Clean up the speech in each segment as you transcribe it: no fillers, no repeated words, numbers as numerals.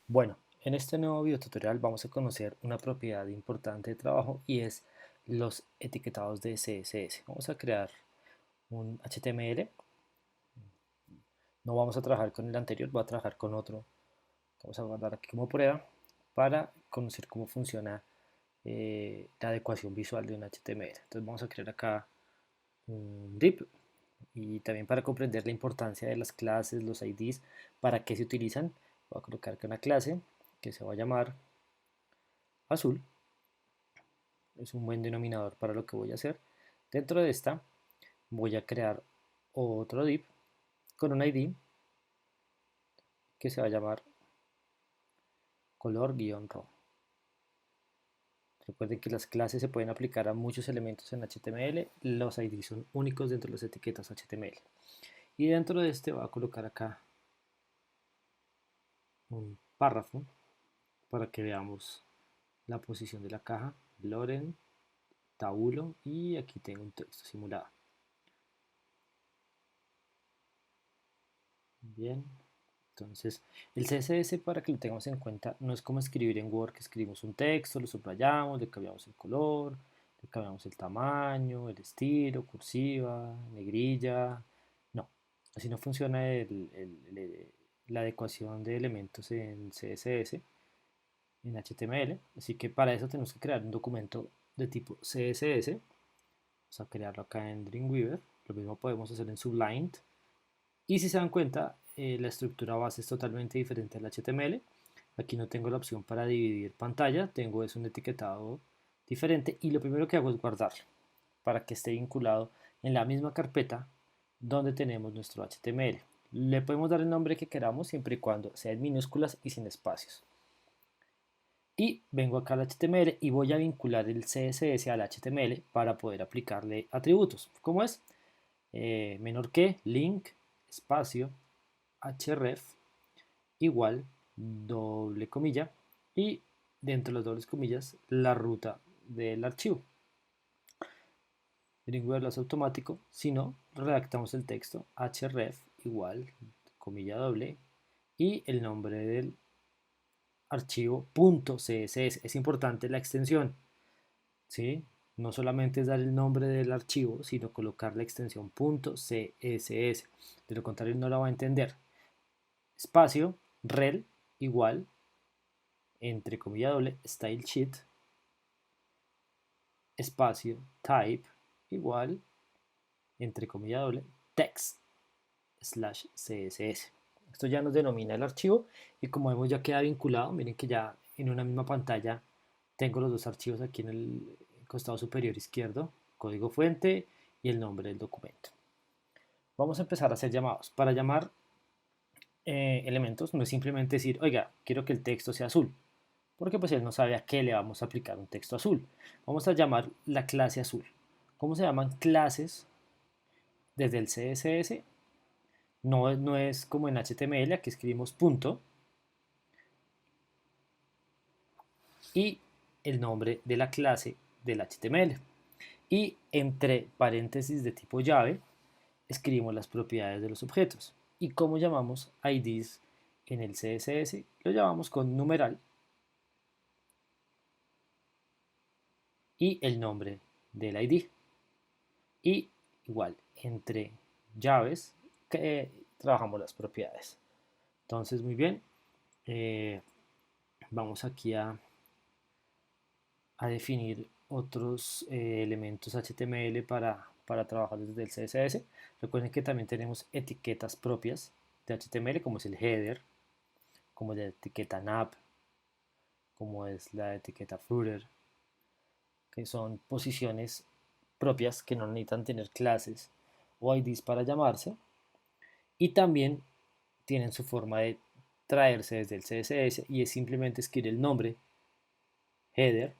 Bueno, en este nuevo video tutorial vamos a conocer una propiedad importante de trabajo y es los etiquetados de CSS. Vamos a crear un HTML. No vamos a trabajar con el anterior, voy a trabajar con otro. Vamos a guardar aquí como prueba para conocer cómo funciona la adecuación visual de un HTML. Entonces vamos a crear acá un div y también para comprender la importancia de las clases, los IDs, para qué se utilizan. Voy a colocar acá una clase que se va a llamar azul. Es un buen denominador para lo que voy a hacer. Dentro de esta voy a crear otro div con un ID que se va a llamar color-rojo. Recuerden que las clases se pueden aplicar a muchos elementos en HTML, los ID son únicos dentro de las etiquetas HTML. Y dentro de este voy a colocar acá un párrafo para que veamos la posición de la caja, Loren, tabulo y aquí tengo un texto simulado. Bien, entonces, el CSS, para que lo tengamos en cuenta, no es como escribir en Word, que escribimos un texto, lo subrayamos, le cambiamos el color, le cambiamos el tamaño, el estilo, cursiva, negrilla. No, así no funciona la adecuación de elementos en CSS, en HTML. Así que para eso tenemos que crear un documento de tipo CSS. Vamos a crearlo acá en Dreamweaver. Lo mismo podemos hacer en Sublime. Y si se dan cuenta, la estructura base es totalmente diferente al HTML. Aquí no tengo la opción para dividir pantalla, tengo es un etiquetado diferente y lo primero que hago es guardarlo para que esté vinculado en la misma carpeta donde tenemos nuestro HTML. Le podemos dar el nombre que queramos siempre y cuando sea en minúsculas y sin espacios. Y vengo acá al HTML y voy a vincular el CSS al HTML para poder aplicarle atributos. ¿Cómo es? Menor que, link, espacio, href igual doble comilla y dentro de las dobles comillas la ruta del archivo. Dreamweaver es automático, si no, redactamos el texto href igual comilla doble y el nombre del archivo .css. Es importante la extensión, ¿sí? No solamente es dar el nombre del archivo, sino colocar la extensión .css. De lo contrario no la va a entender. Espacio, rel, igual, entre comilla doble, style sheet, espacio, type, igual, entre comilla doble, text, slash css. Esto ya nos denomina el archivo y como vemos ya queda vinculado. Miren que ya en una misma pantalla tengo los dos archivos aquí en el costado superior izquierdo, código fuente y el nombre del documento. Vamos a empezar a hacer llamados. Para llamar elementos no es simplemente decir, oiga, quiero que el texto sea azul, porque pues él no sabe a qué le vamos a aplicar un texto azul. Vamos a llamar la clase azul. ¿Cómo se llaman clases desde el CSS? No es como en HTML, aquí escribimos punto y el nombre de la clase del HTML. Y entre paréntesis de tipo llave escribimos las propiedades de los objetos. ¿Y cómo llamamos IDs en el CSS? Lo llamamos con numeral y el nombre del ID. Y igual, entre llaves que trabajamos las propiedades. Entonces, muy bien, eh, vamos aquí a definir otros elementos HTML para trabajar desde el CSS. Recuerden que también tenemos etiquetas propias de HTML, como es el header, como la etiqueta nav, como es la etiqueta footer, que son posiciones propias que no necesitan tener clases o IDs para llamarse. Y también tienen su forma de traerse desde el CSS y es simplemente escribir el nombre, header.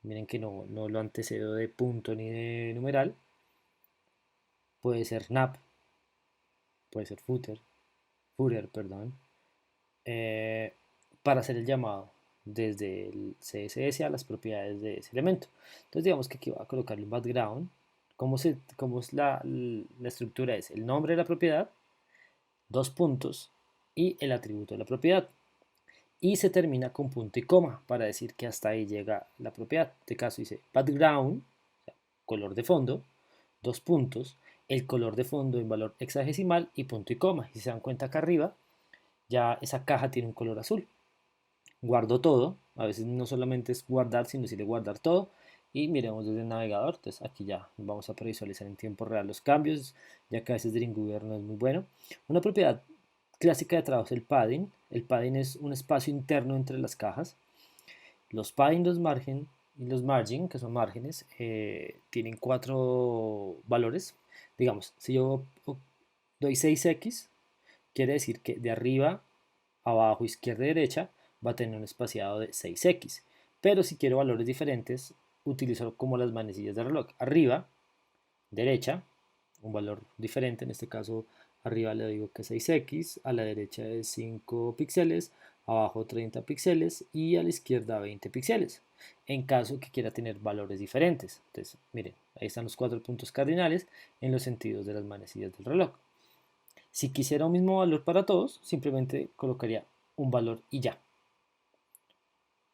Miren que no lo antecedo de punto ni de numeral. Puede ser nav, puede ser footer, perdón, eh, para hacer el llamado desde el CSS a las propiedades de ese elemento. Entonces digamos que aquí voy a colocarle un background. ¿Cómo es la estructura? Es el nombre de la propiedad, dos puntos y el atributo de la propiedad. y se termina con punto y coma para decir que hasta ahí llega la propiedad. En este caso dice background, color de fondo, dos puntos, el color de fondo en valor hexadecimal y punto y coma. Y si se dan cuenta acá arriba, ya esa caja tiene un color azul. Guardo todo, a veces no solamente es guardar, sino decirle guardar todo. Y miremos desde el navegador, entonces aquí ya vamos a previsualizar en tiempo real los cambios, ya que a veces Dreamweaver no es muy bueno. Una propiedad clásica de trabajo es el padding. El padding es un espacio interno entre las cajas. Los padding, los margen y los margin, que son márgenes, tienen cuatro valores. Digamos, si yo doy 6x, quiere decir que de arriba, abajo, izquierda y derecha va a tener un espaciado de 6x. Pero si quiero valores diferentes, utilizo como las manecillas de reloj. Arriba, derecha, un valor diferente, en este caso arriba le digo que 6x, a la derecha es 5 píxeles, abajo 30 píxeles y a la izquierda 20 píxeles, en caso que quiera tener valores diferentes. Entonces, miren, ahí están los cuatro puntos cardinales en los sentidos de las manecillas del reloj. Si quisiera un mismo valor para todos, simplemente colocaría un valor y ya,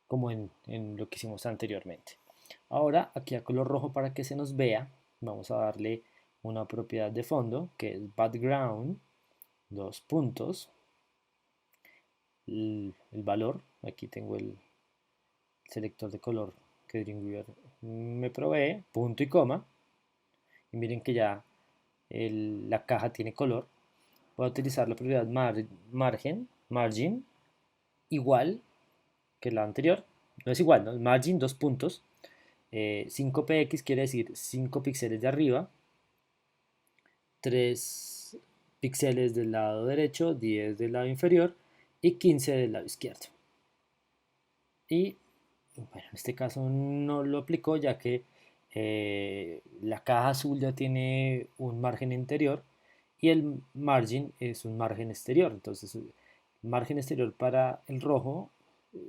como en lo que hicimos anteriormente. Ahora, aquí a color rojo para que se nos vea, vamos a darle una propiedad de fondo que es background, dos puntos, el valor, aquí tengo el selector de color que Dreamweaver me provee, punto y coma, y miren que ya la caja tiene color. Voy a utilizar la propiedad margin, igual que la anterior, no es igual, ¿no? Margin, dos puntos, 5px quiere decir 5 píxeles de arriba, 3 píxeles del lado derecho, 10 del lado inferior y 15 del lado izquierdo. Y bueno, en este caso no lo aplicó ya que la caja azul ya tiene un margen interior y el margin es un margen exterior. Entonces el margen exterior para el rojo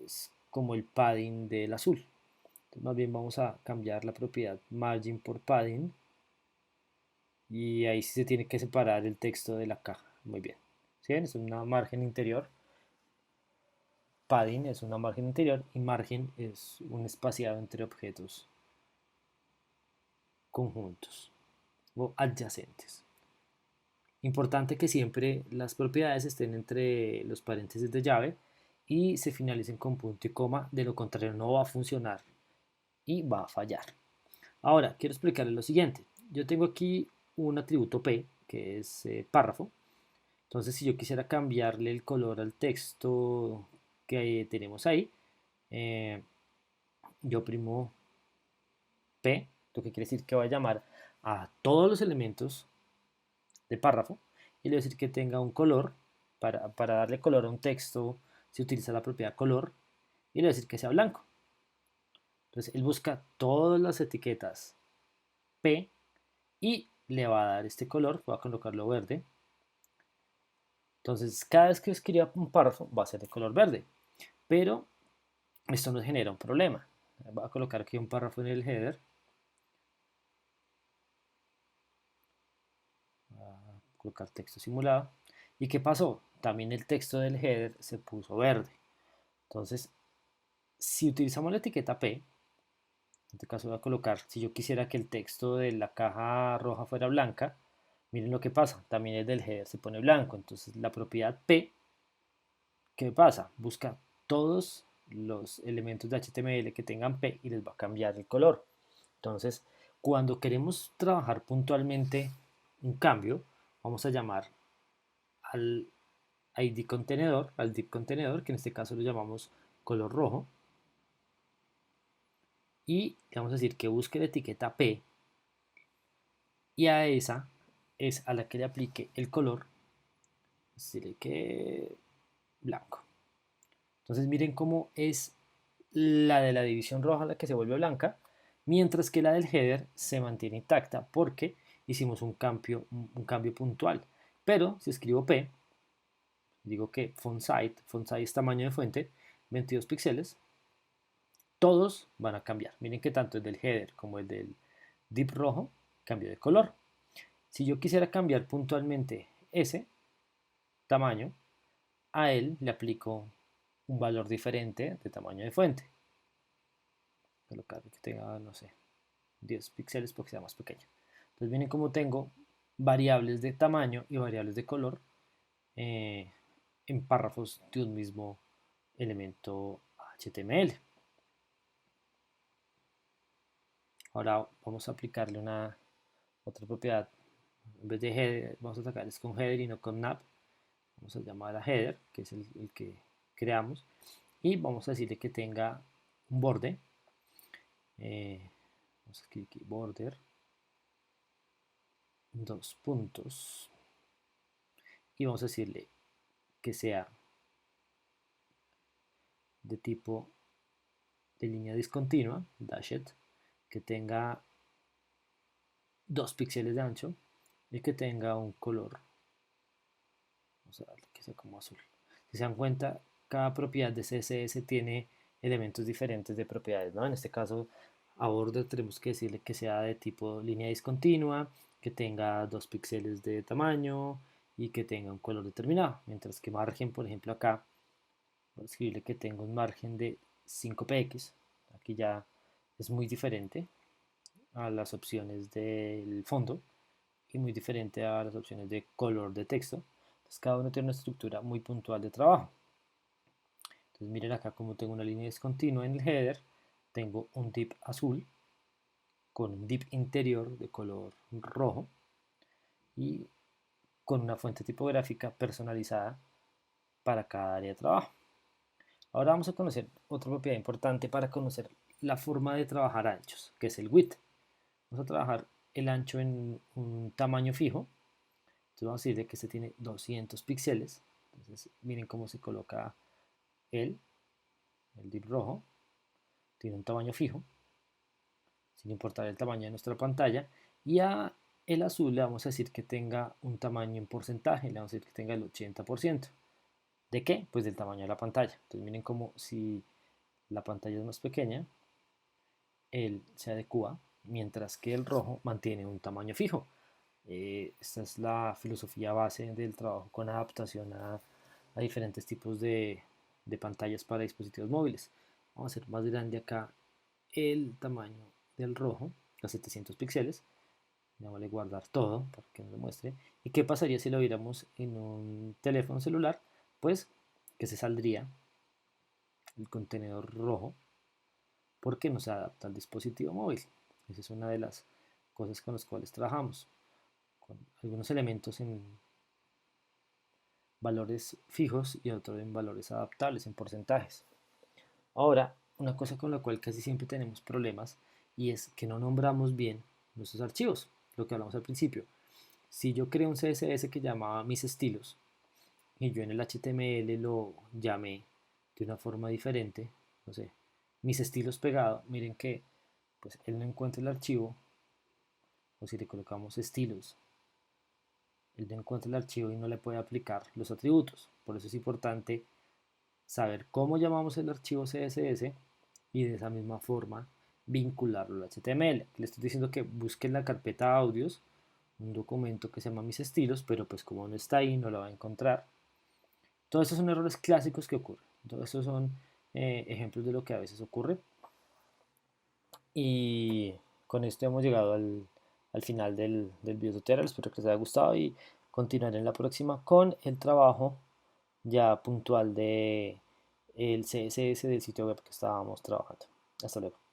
es como el padding del azul. Entonces, más bien vamos a cambiar la propiedad margin por padding y ahí sí se tiene que separar el texto de la caja. Muy bien. ¿Sí ven? Es una margen interior. Padding es una margen interior y margen es un espaciado entre objetos conjuntos o adyacentes. Importante que siempre las propiedades estén entre los paréntesis de llave y se finalicen con punto y coma, de lo contrario no va a funcionar y va a fallar. Ahora, quiero explicarles lo siguiente. Yo tengo aquí un atributo P, que es párrafo. Entonces, si yo quisiera cambiarle el color al texto que tenemos ahí, eh, yo oprimo P, lo que quiere decir que va a llamar a todos los elementos de párrafo y le voy a decir que tenga un color. Para darle color a un texto se utiliza la propiedad color y le voy a decir que sea blanco. Entonces él busca todas las etiquetas P y le va a dar este color. Voy a colocarlo verde. Entonces cada vez que escriba un párrafo va a ser de color verde, pero esto nos genera un problema. Voy a colocar aquí un párrafo en el header. A colocar texto simulado. ¿Y qué pasó? También el texto del header se puso verde. Entonces, si utilizamos la etiqueta P, en este caso voy a colocar, si yo quisiera que el texto de la caja roja fuera blanca, miren lo que pasa, también el del header se pone blanco. Entonces la propiedad P, ¿qué pasa? Busca todos los elementos de HTML que tengan P y les va a cambiar el color. Entonces, cuando queremos trabajar puntualmente un cambio, vamos a llamar al ID contenedor, al div contenedor, que en este caso lo llamamos color rojo, y le vamos a decir que busque la etiqueta P y a esa es a la que le aplique el color, es decir, que blanco. Entonces miren cómo es la de la división roja la que se vuelve blanca, mientras que la del header se mantiene intacta porque hicimos un cambio puntual. Pero si escribo P, digo que font size es tamaño de fuente, 22 píxeles, todos van a cambiar. Miren que tanto el del header como el del div rojo cambió de color. Si yo quisiera cambiar puntualmente ese tamaño, a él le aplico un valor diferente de tamaño de fuente. Colocar que tenga, no sé, 10 píxeles porque sea más pequeño. Entonces miren cómo tengo variables de tamaño y variables de color eh, en párrafos de un mismo elemento HTML. Ahora vamos a aplicarle una otra propiedad. En vez de header, vamos a sacarles con header y no con nav. Vamos a llamar a header, que es el que creamos, y vamos a decirle que tenga un borde. Vamos a escribir aquí border, dos puntos, y vamos a decirle que sea de tipo de línea discontinua, dashed, que tenga 2 píxeles de ancho y que tenga un color, vamos a darle que sea como azul. Si se dan cuenta, cada propiedad de CSS tiene elementos diferentes de propiedades, ¿no? En este caso, a border tenemos que decirle que sea de tipo línea discontinua, que tenga 2 píxeles de tamaño y que tenga un color determinado. Mientras que margen, por ejemplo, acá, voy a escribirle que tenga un margen de 5px. Aquí ya es muy diferente a las opciones del fondo y muy diferente a las opciones de color de texto. Entonces cada uno tiene una estructura muy puntual de trabajo. Entonces miren acá como tengo una línea discontinua en el header, tengo un div azul con un div interior de color rojo y con una fuente tipográfica personalizada para cada área de trabajo. Ahora vamos a conocer otra propiedad importante para conocer la forma de trabajar anchos, que es el width. Vamos a trabajar el ancho en un tamaño fijo. Entonces vamos a decirle que este tiene 200 píxeles. Entonces miren cómo se coloca el div rojo. Tiene un tamaño fijo, sin importar el tamaño de nuestra pantalla. Y a el azul le vamos a decir que tenga un tamaño en porcentaje. Le vamos a decir que tenga el 80%. ¿De qué? Pues del tamaño de la pantalla. Entonces miren cómo si la pantalla es más pequeña, él se adecua, mientras que el rojo mantiene un tamaño fijo. Esta es la filosofía base del trabajo con adaptación a diferentes tipos de pantallas para dispositivos móviles. Vamos a hacer más grande acá el tamaño del rojo, a 700 píxeles. Vamos guardar todo para que nos lo muestre. ¿Y qué pasaría si lo viéramos en un teléfono celular? Pues que se saldría el contenedor rojo porque no se adapta al dispositivo móvil. Esa es una de las cosas con las cuales trabajamos, con algunos elementos en valores fijos y otros en valores adaptables, en porcentajes. Ahora, una cosa con la cual casi siempre tenemos problemas y es que no nombramos bien nuestros archivos, lo que hablamos al principio. Si yo creo un CSS que llamaba mis estilos y yo en el HTML lo llamé de una forma diferente, no sé, mis estilos pegado, miren que pues él no encuentra el archivo, o si le colocamos estilos, él no encuentra el archivo y no le puede aplicar los atributos. Por eso es importante saber cómo llamamos el archivo CSS y de esa misma forma vincularlo al HTML. Le estoy diciendo que busque en la carpeta audios un documento que se llama mis estilos, pero pues como no está ahí no lo va a encontrar. Todos estos son errores clásicos que ocurren. Todos estos son ejemplos de lo que a veces ocurre. Y con esto hemos llegado al final del video tutorial. Espero que les haya gustado y continuaré en la próxima con el trabajo ya puntual de el CSS del sitio web que estábamos trabajando. Hasta luego.